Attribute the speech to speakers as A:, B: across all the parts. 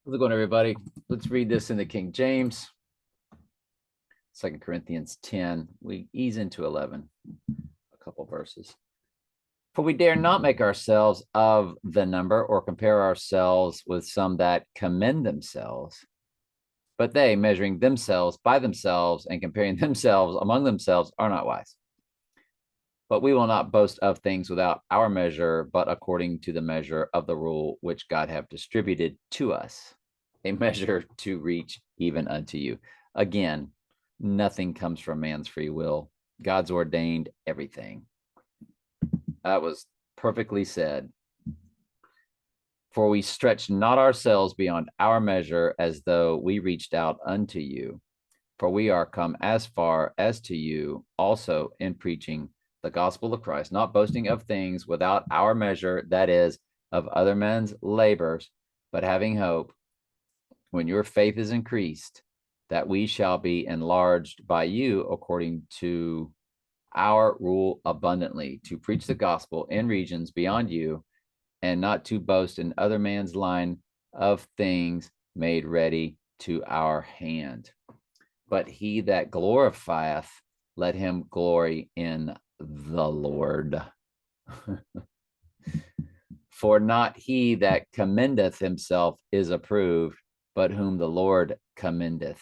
A: How's it going, everybody? Let's read this in the King James. 2 Corinthians 10. We ease into 11, a couple verses. For we dare not make ourselves of the number or compare ourselves with some that commend themselves, but they, measuring themselves by themselves and comparing themselves among themselves, are not wise. But we will not boast of things without our measure, but according to the measure of the rule which God hath distributed to us, a measure to reach even unto you. Again, nothing comes from man's free will. God's ordained everything. That was perfectly said. For we stretch not ourselves beyond our measure, as though we reached out unto you. For we are come as far as to you also in preaching the gospel of Christ, not boasting of things without our measure, that is, of other men's labors, but having hope, when your faith is increased, that we shall be enlarged by you according to our rule abundantly, to preach the gospel in regions beyond you, and not to boast in other man's line of things made ready to our hand. But he that glorifieth, let him glory in the Lord. For not he that commendeth himself is approved, but whom the Lord commendeth.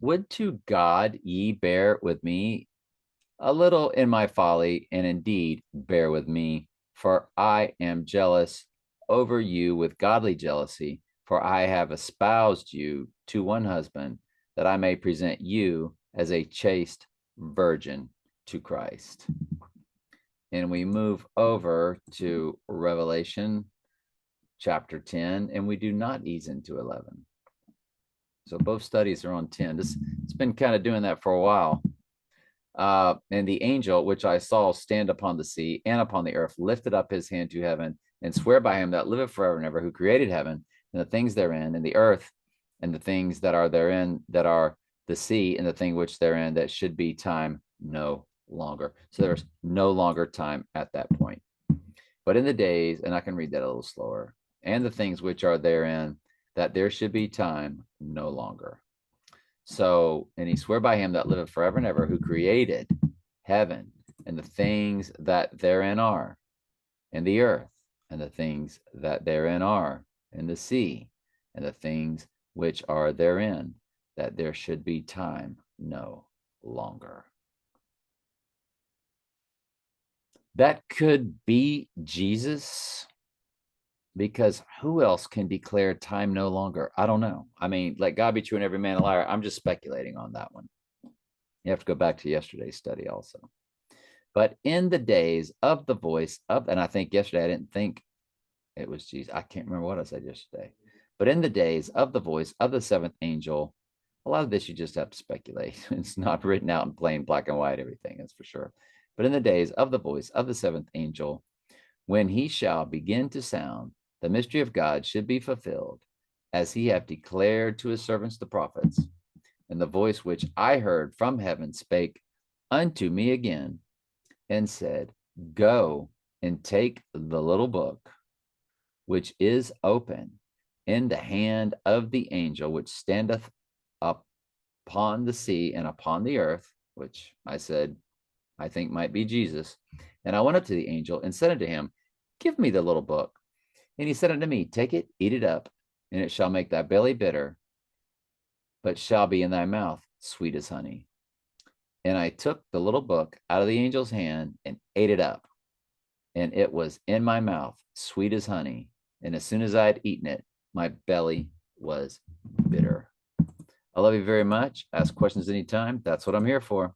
A: Would to God ye bear with me a little in my folly, and indeed bear with me, for I am jealous over you with godly jealousy, for I have espoused you to one husband, that I may present you as a chaste virgin to Christ. And we move over to Revelation chapter 10, and we do not ease into 11. So both studies are on 10. It's been kind of doing that for a while. And the angel, which I saw stand upon the sea and upon the earth, lifted up his hand to heaven and swear by him that liveth forever and ever, who created heaven and the things therein, and the earth and the things that are therein, that are the sea and the thing which therein, that should be time no longer. So there's no longer time at that point. But in the days, and I can read that a little slower, and the things which are therein, that there should be time no longer. So, and he swore by him that liveth forever and ever, who created heaven and the things that therein are, and the earth and the things that therein are, and the sea and the things which are therein, that there should be time no longer. That could be Jesus, because who else can declare time no longer? I don't know. I mean, let God be true and every man a liar. I'm just speculating on that one. You have to go back to yesterday's study also. But in the days of the voice of, and I think yesterday I didn't think it was Jesus. I can't remember what I said yesterday. But in the days of the voice of the seventh angel, a lot of this you just have to speculate. It's not written out in plain black and white, everything, that's for sure. But in the days of the voice of the seventh angel, when he shall begin to sound, the mystery of God should be fulfilled, as he hath declared to his servants the prophets. And the voice which I heard from heaven spake unto me again, and said, Go and take the little book, which is open, in the hand of the angel which standeth upon the sea and upon the earth, which I said I think might be Jesus. And I went up to the angel and said unto him, Give me the little book. And he said unto me, Take it, eat it up, and it shall make thy belly bitter, but shall be in thy mouth sweet as honey. And I took the little book out of the angel's hand and ate it up, and it was in my mouth sweet as honey. And as soon as I had eaten it, my belly was bitter. I love you very much. Ask questions anytime. That's what I'm here for.